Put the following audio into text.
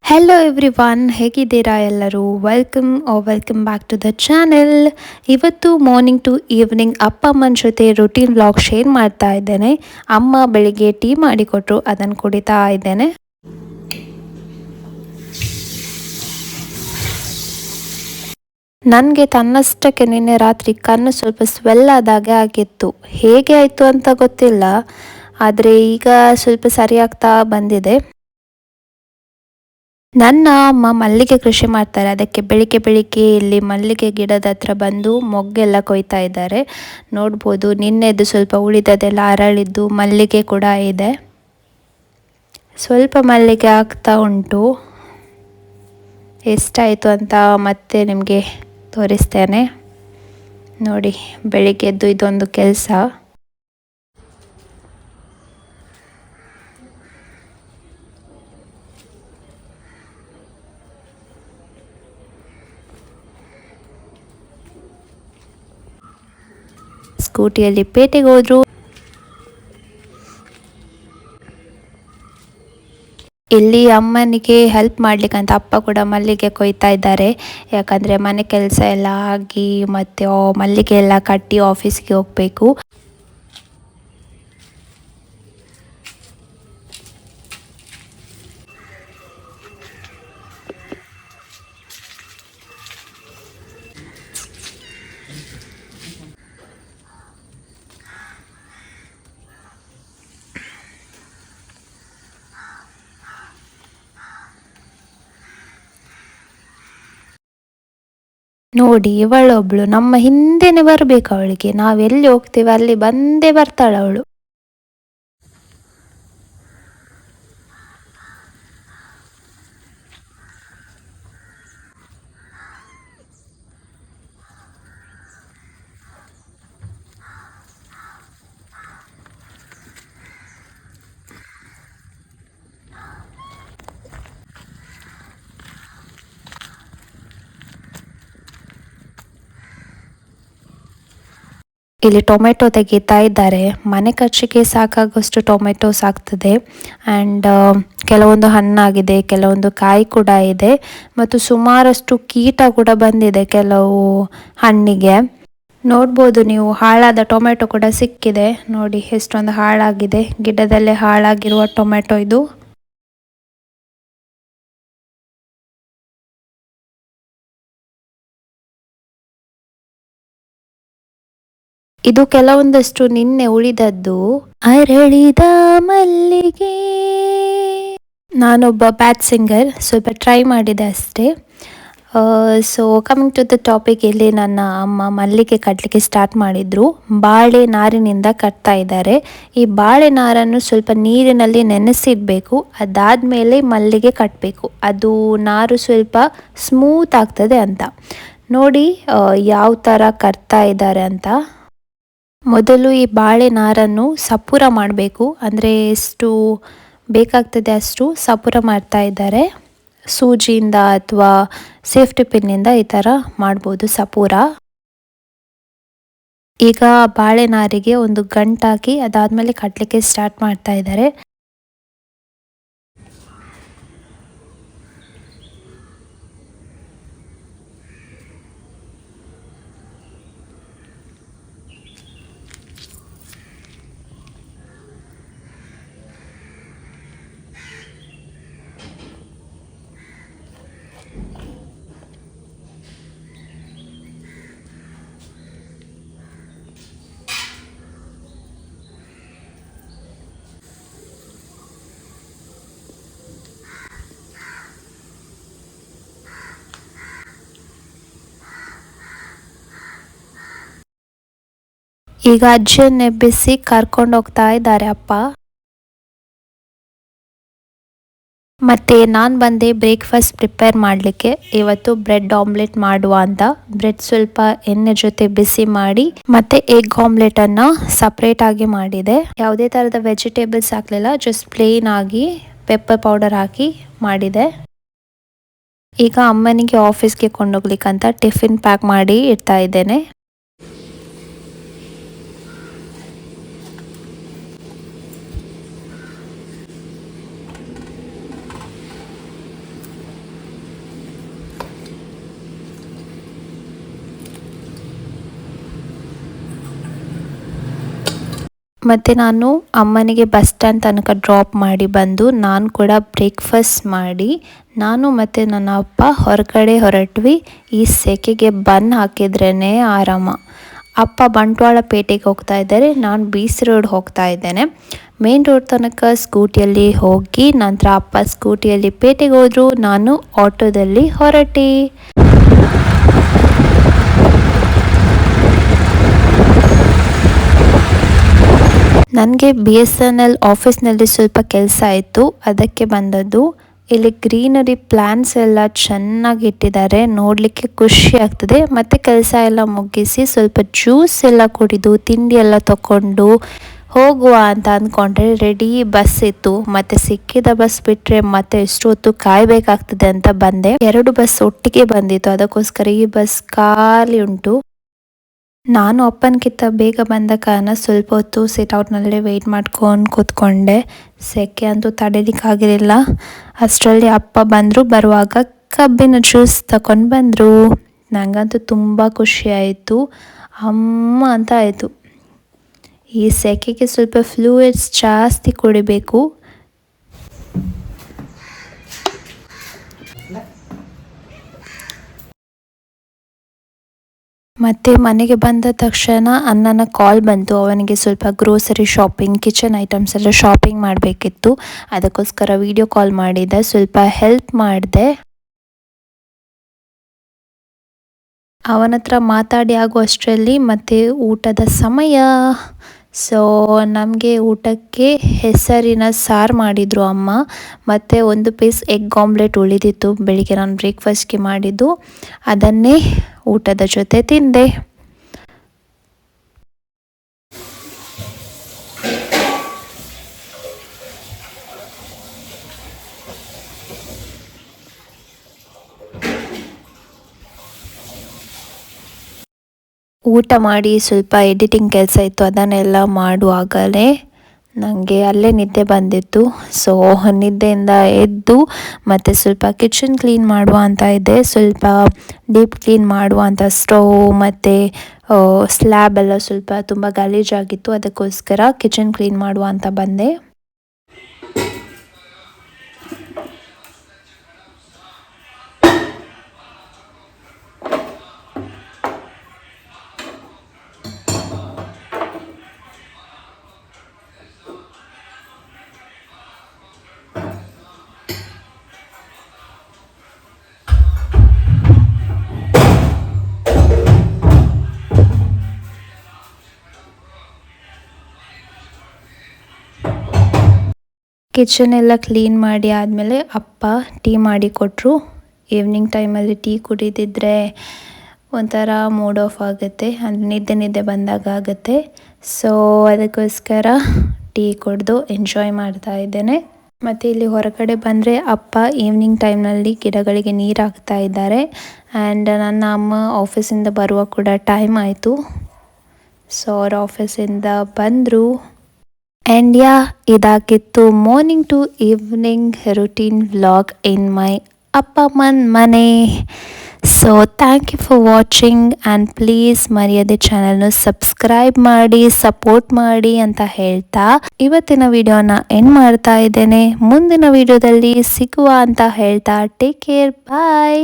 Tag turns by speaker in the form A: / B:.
A: Hello everyone, ಹೇಗಿದ್ದೀರಾ ಎಲ್ಲರೂ? Welcome back to the channel. ಇವತ್ತು ಮಾರ್ನಿಂಗ್ ಟು ಈವ್ನಿಂಗ್ ಅಪ್ಪ ಅಮ್ಮನ ಜೊತೆ ರುಟೀನ್ ವ್ಲಾಗ್ ಶೇರ್ ಮಾಡ್ತಾ ಇದ್ದೇನೆ. ಅಮ್ಮ ಬೆಳಿಗ್ಗೆ ಟೀ ಮಾಡಿಕೊಟ್ರು, ಅದನ್ನು ಕುಡಿತಾ ಇದ್ದೇನೆ. ನನಗೆ ತನ್ನಷ್ಟಕ್ಕೆ ನಿನ್ನೆ ರಾತ್ರಿ ಕಣ್ಣು ಸ್ವಲ್ಪ ಸ್ವೆಲ್ ಆದಾಗೆ ಆಗಿತ್ತು. ಹೇಗೆ ಆಯಿತು ಅಂತ ಗೊತ್ತಿಲ್ಲ, ಆದರೆ ಈಗ ಸ್ವಲ್ಪ ಸರಿಯಾಗ್ತಾ ಬಂದಿದೆ. ನನ್ನ ಅಮ್ಮ ಮಲ್ಲಿಗೆ ಕೃಷಿ ಮಾಡ್ತಾರೆ. ಅದಕ್ಕೆ ಬೆಳಿಗ್ಗೆ ಇಲ್ಲಿ ಮಲ್ಲಿಗೆ ಗಿಡದ ಹತ್ರ ಬಂದು ಮೊಗ್ಗೆಲ್ಲ ಕೊಯ್ತಾ ಇದ್ದಾರೆ. ನೋಡ್ಬೋದು, ನಿನ್ನೆದು ಸ್ವಲ್ಪ ಉಳಿದದೆಲ್ಲ ಅರಳಿದ್ದು ಮಲ್ಲಿಗೆ ಕೂಡ ಇದೆ. ಸ್ವಲ್ಪ ಮಲ್ಲಿಗೆ ಆಗ್ತಾ ಉಂಟು. ಎಷ್ಟಾಯಿತು ಅಂತ ಮತ್ತೆ ನಿಮಗೆ ತೋರಿಸ್ತೇನೆ ನೋಡಿ. ಬೆಳಿಗ್ಗೆದ್ದು ಇದೊಂದು ಕೆಲಸ. ಸ್ಕೂಟಿಯಲ್ಲಿ ಪೇಟೆಗೆ ಹೋದ್ರು. ಇಲ್ಲಿ ಅಮ್ಮನಿಗೆ ಹೆಲ್ಪ್ ಮಾಡ್ಲಿಕ್ಕಂತ ಅಪ್ಪ ಕೂಡ ಮಲ್ಲಿಗೆ ಕೊಯ್ತಾ ಇದ್ದಾರೆ. ಯಾಕಂದರೆ ಮನೆ ಕೆಲಸ ಎಲ್ಲ ಆಗಿ ಮತ್ತು ಮಲ್ಲಿಗೆ ಎಲ್ಲ ಕಟ್ಟಿ ಆಫೀಸ್ಗೆ ಹೋಗಬೇಕು. ನೋಡಿ, ಇವಳೊಬ್ಳು ನಮ್ಮ ಹಿಂದೆನೆ ಬರಬೇಕು. ಅವಳಿಗೆ ನಾವೆಲ್ಲಿ ಹೋಗ್ತೇವೆ ಅಲ್ಲಿ ಬಂದೇ ಬರ್ತಾಳೆ ಅವಳು. ಇಲ್ಲಿ ಟೊಮೆಟೊ ತೆಗಿತಾ ಇದ್ದಾರೆ. ಮನೆ ಖರ್ಚಿಗೆ ಸಾಕಾಗುವಷ್ಟು ಟೊಮೆಟೊಸ್ ಆಗ್ತದೆ. ಆ್ಯಂಡ್ ಕೆಲವೊಂದು ಹಣ್ಣಾಗಿದೆ, ಕೆಲವೊಂದು ಕಾಯಿ ಕೂಡ ಇದೆ, ಮತ್ತು ಸುಮಾರಷ್ಟು ಕೀಟ ಕೂಡ ಬಂದಿದೆ ಕೆಲವು ಹಣ್ಣಿಗೆ. ನೋಡ್ಬೋದು ನೀವು, ಹಾಳಾದ ಟೊಮೆಟೊ ಕೂಡ ಸಿಕ್ಕಿದೆ. ನೋಡಿ ಎಷ್ಟೊಂದು ಹಾಳಾಗಿದೆ, ಗಿಡದಲ್ಲೇ ಹಾಳಾಗಿರುವ ಟೊಮೆಟೊ ಇದು. ಇದು ಕೆಲವೊಂದಷ್ಟು ನಿನ್ನೆ ಉಳಿದದ್ದು. ಅರಳಿದ ಮಲ್ಲಿಗೆ. ನಾನೊಬ್ಬ ಬ್ಯಾಡ್ ಸಿಂಗರ್, ಸ್ವಲ್ಪ ಟ್ರೈ ಮಾಡಿದೆ ಅಷ್ಟೇ. So coming to the topic, ಇಲ್ಲಿ ನನ್ನ ಅಮ್ಮ ಮಲ್ಲಿಗೆ ಕಟ್ಟಲಿಕ್ಕೆ ಸ್ಟಾರ್ಟ್ ಮಾಡಿದರು. ಬಾಳೆ ನಾರಿನಿಂದ ಕಟ್ತಾ ಇದ್ದಾರೆ. ಈ ಬಾಳೆ ನಾರನ್ನು ಸ್ವಲ್ಪ ನೀರಿನಲ್ಲಿ ನೆನೆಸಿಡಬೇಕು. ಅದಾದಮೇಲೆ ಮಲ್ಲಿಗೆ ಕಟ್ಟಬೇಕು. ಅದು ನಾರು ಸ್ವಲ್ಪ ಸ್ಮೂತ್ ಆಗ್ತದೆ ಅಂತ. ನೋಡಿ ಯಾವ ಥರ ಕಟ್ತಾ ಇದ್ದಾರೆ ಅಂತ. ಮೊದಲು ಈ ಬಾಳೆ ನಾರನ್ನು ಸಪೂರ ಮಾಡಬೇಕು. ಅಂದರೆ ಎಷ್ಟು ಬೇಕಾಗ್ತದೆ ಅಷ್ಟು ಸಪೂರ ಮಾಡ್ತಾ ಇದ್ದಾರೆ. ಸೂಜಿಯಿಂದ ಅಥವಾ ಸೇಫ್ಟಿ ಪಿನ್ನಿಂದ ಈ ಥರ ಮಾಡ್ಬೋದು ಸಪೂರ. ಈಗ ಬಾಳೆ ನಾರಿಗೆ ಒಂದು ಗಂಟಾಕಿ ಅದಾದಮೇಲೆ ಕಟ್ಟಲಿಕ್ಕೆ ಸ್ಟಾರ್ಟ್ ಮಾಡ್ತಾ ಇದ್ದಾರೆ. ಈಗ ಅಜ್ಜಿಯನ್ನು ಎಬ್ಬಿಸಿ ಕರ್ಕೊಂಡು ಹೋಗ್ತಾ ಇದ್ದಾರೆ ಅಪ್ಪ. ಮತ್ತು ನಾನು ಬಂದೆ ಬ್ರೇಕ್ಫಾಸ್ಟ್ ಪ್ರಿಪೇರ್ ಮಾಡಲಿಕ್ಕೆ. ಇವತ್ತು ಬ್ರೆಡ್ ಆಮ್ಲೆಟ್ ಮಾಡುವ ಅಂತ. ಬ್ರೆಡ್ ಸ್ವಲ್ಪ ಎಣ್ಣೆ ಜೊತೆ ಬಿಸಿ ಮಾಡಿ ಮತ್ತು ಎಗ್ ಆಮ್ಲೆಟನ್ನು ಸಪ್ರೇಟಾಗಿ ಮಾಡಿದೆ. ಯಾವುದೇ ಥರದ ವೆಜಿಟೇಬಲ್ಸ್ ಹಾಕಲಿಲ್ಲ, ಜಸ್ಟ್ ಪ್ಲೇನ್ ಆಗಿ ಪೆಪ್ಪರ್ ಪೌಡರ್ ಹಾಕಿ ಮಾಡಿದೆ. ಈಗ ಅಮ್ಮನಿಗೆ ಆಫೀಸ್ಗೆ ಕೊಂಡೋಗ್ಲಿಕ್ಕಂತ ಟಿಫಿನ್ ಪ್ಯಾಕ್ ಮಾಡಿ ಇಡ್ತಾ ಇದ್ದೇನೆ. ಮತ್ತು ನಾನು ಅಮ್ಮನಿಗೆ ಬಸ್ ಸ್ಟ್ಯಾಂಡ್ ತನಕ ಡ್ರಾಪ್ ಮಾಡಿ ಬಂದು ನಾನು ಕೂಡ ಬ್ರೇಕ್ಫಾಸ್ಟ್ ಮಾಡಿ ನಾನು ಮತ್ತು ನನ್ನ ಅಪ್ಪ ಹೊರಗಡೆ ಹೊರಟ್ವಿ. ಈ ಸೆಕೆಗೆ ಬನ್ ಹಾಕಿದ್ರೇ ಆರಾಮ. ಅಪ್ಪ ಬಂಟ್ವಾಳ ಪೇಟೆಗೆ ಹೋಗ್ತಾ ಇದ್ದಾರೆ, ನಾನು BC ರೋಡ್ ಹೋಗ್ತಾ ಇದ್ದೇನೆ. ಮೇನ್ ರೋಡ್ ತನಕ ಸ್ಕೂಟಿಯಲ್ಲಿ ಹೋಗಿ ನಂತರ ಅಪ್ಪ ಸ್ಕೂಟಿಯಲ್ಲಿ ಪೇಟೆಗೆ ಹೋದರು, ನಾನು ಆಟೋದಲ್ಲಿ ಹೊರಟೆ. ನನಗೆ BSNL ಆಫೀಸ್ನಲ್ಲಿ ಸ್ವಲ್ಪ ಕೆಲಸ ಇತ್ತು, ಅದಕ್ಕೆ ಬಂದದ್ದು. ಇಲ್ಲಿ ಗ್ರೀನರಿ ಪ್ಲ್ಯಾನ್ಸ್ ಎಲ್ಲ ಚೆನ್ನಾಗಿ ಇಟ್ಟಿದ್ದಾರೆ, ನೋಡಲಿಕ್ಕೆ ಖುಷಿ ಆಗ್ತದೆ. ಮತ್ತು ಕೆಲಸ ಎಲ್ಲ ಮುಗಿಸಿ ಸ್ವಲ್ಪ ಜ್ಯೂಸ್ ಎಲ್ಲ ಕುಡಿದು ತಿಂಡಿ ಎಲ್ಲ ತಗೊಂಡು ಹೋಗುವ ಅಂತ ಅಂದ್ಕೊಂಡ್ರೆ ರೆಡಿ ಬಸ್ ಇತ್ತು. ಮತ್ತು ಸಿಕ್ಕಿದ ಬಸ್ ಬಿಟ್ಟರೆ ಮತ್ತೆ ಎಷ್ಟು ಹೊತ್ತು ಕಾಯಬೇಕಾಗ್ತದೆ ಅಂತ ಬಂದೆ. 2 ಬಸ್ ಒಟ್ಟಿಗೆ ಬಂದಿತ್ತು, ಅದಕ್ಕೋಸ್ಕರ ಈ ಬಸ್ ಖಾಲಿ ಉಂಟು. ನಾನು ಅಪ್ಪನಕ್ಕಿಂತ ಬೇಗ ಬಂದ ಕಾರಣ ಸ್ವಲ್ಪ ಹೊತ್ತು ಸಿಟ್ಔಟ್ನಲ್ಲೇ ವೆಯ್ಟ್ ಮಾಡ್ಕೊಂಡು ಕೂತ್ಕೊಂಡೆ. ಸೆಕೆ ಅಂತೂ ತಡೀಲಿಕ್ಕಾಗಿರಲಿಲ್ಲ. ಅಷ್ಟರಲ್ಲಿ ಅಪ್ಪ ಬಂದರು. ಬರುವಾಗ ಕಬ್ಬಿನ ಜ್ಯೂಸ್ ತಗೊಂಡು ಬಂದರು. ನನಗಂತೂ ತುಂಬ ಖುಷಿಯಾಯಿತು, ಅಮ್ಮ ಅಂತ ಆಯಿತು. ಈ ಸೆಕೆಗೆ ಸ್ವಲ್ಪ ಫ್ಲೂಯಿಡ್ಸ್ ಜಾಸ್ತಿ ಕುಡಿಬೇಕು. ಮತ್ತು ಮನೆಗೆ ಬಂದ ತಕ್ಷಣ ಅಣ್ಣನ ಕಾಲ್ ಬಂತು. ಅವನಿಗೆ ಸ್ವಲ್ಪ ಗ್ರೋಸರಿ ಶಾಪಿಂಗ್, ಕಿಚನ್ ಐಟಮ್ಸ್ ಎಲ್ಲ ಶಾಪಿಂಗ್ ಮಾಡಬೇಕಿತ್ತು. ಅದಕ್ಕೋಸ್ಕರ ವಿಡಿಯೋ ಕಾಲ್ ಮಾಡಿದ್ದೆ, ಸ್ವಲ್ಪ ಹೆಲ್ಪ್ ಮಾಡಿದೆ. ಅವನ ಹತ್ರ ಮಾತಾಡಿ ಆಗುವಷ್ಟರಲ್ಲಿ ಮತ್ತು ಊಟದ ಸಮಯ. ಸೊ ನಮಗೆ ಊಟಕ್ಕೆ ಹೆಸರಿನ ಸಾರು ಮಾಡಿದರು ಅಮ್ಮ, ಮತ್ತು 1 ಪೀಸ್ ಎಗ್ ಆಮ್ಲೆಟ್ ಉಳಿದಿತ್ತು ಬೆಳಿಗ್ಗೆ ನಾನು ಬ್ರೇಕ್ಫಾಸ್ಟ್ಗೆ ಮಾಡಿದ್ದು, ಅದನ್ನೇ ಊಟದ ಜೊತೆ ತಿಂದೆ. ಊಟ ಮಾಡಿ ಸ್ವಲ್ಪ ಎಡಿಟಿಂಗ್ ಕೆಲಸ ಇತ್ತು, ಅದನ್ನೆಲ್ಲ ಮಾಡುವಾಗಲೇ ನನಗೆ ಅಲ್ಲೇ ನಿದ್ದೆ ಬಂದಿತ್ತು. ಸೊ ನಿದ್ದೆಯಿಂದ ಎದ್ದು ಮತ್ತು ಸ್ವಲ್ಪ ಕಿಚನ್ ಕ್ಲೀನ್ ಮಾಡುವ ಅಂತ ಇದೆ, ಸ್ವಲ್ಪ ಡೀಪ್ ಕ್ಲೀನ್ ಮಾಡುವ ಅಂತ. ಸ್ಟವ್ ಮತ್ತು ಸ್ಲ್ಯಾಬ್ ಎಲ್ಲ ಸ್ವಲ್ಪ ತುಂಬ ಗಲೀಜಾಗಿತ್ತು, ಅದಕ್ಕೋಸ್ಕರ ಕಿಚನ್ ಕ್ಲೀನ್ ಮಾಡುವ ಅಂತ ಬಂದೆ. ಕಿಚನ್ ಎಲ್ಲ ಕ್ಲೀನ್ ಮಾಡಿ ಆದಮೇಲೆ ಅಪ್ಪ ಟೀ ಮಾಡಿ ಕೊಟ್ಟರು. ಈವ್ನಿಂಗ್ ಟೈಮಲ್ಲಿ ಟೀ ಕುಡಿದಿದ್ರೆ ಒಂಥರ ಮೂಡ್ ಆಫ್ ಆಗುತ್ತೆ, ಅಂದರೆ ನಿದ್ದೆ ಬಂದಾಗ ಆಗುತ್ತೆ. ಸೊ ಅದಕ್ಕೋಸ್ಕರ ಟೀ ಕುಡಿದು ಎಂಜಾಯ್ ಮಾಡ್ತಾ ಇದ್ದೇನೆ. ಮತ್ತು ಇಲ್ಲಿ ಹೊರಗಡೆ ಬಂದರೆ ಅಪ್ಪ ಈವ್ನಿಂಗ್ ಟೈಮ್ನಲ್ಲಿ ಗಿಡಗಳಿಗೆ ನೀರು ಹಾಕ್ತಾ ಇದ್ದಾರೆ. ಆ್ಯಂಡ್ ನನ್ನ ಅಮ್ಮ ಆಫೀಸಿಂದ ಬರುವ ಕೂಡ ಟೈಮ್ ಆಯಿತು. ಸೊ ಅವ್ರ ಆಫೀಸಿಂದ ಬಂದರು. ಆ್ಯಂಡ್ ಇದಾಗಿತ್ತು morning to evening routine vlog in my ಅಪ್ಪಮ್ಮನ ಮನೆ. So thank you for watching and please ಮರೆಯದೆ ಚಾನಲ್ನ ಸಬ್ಸ್ಕ್ರೈಬ್ ಮಾಡಿ, ಸಪೋರ್ಟ್ ಮಾಡಿ ಅಂತ ಹೇಳ್ತಾ ಇವತ್ತಿನ ವಿಡಿಯೋನ ಎಂಡ್ ಮಾಡ್ತಾ ಇದ್ದೇನೆ. ಮುಂದಿನ ವಿಡಿಯೋದಲ್ಲಿ ಸಿಗುವ ಅಂತ ಹೇಳ್ತಾ ಟೇಕ್ ಕೇರ್, ಬಾಯ್.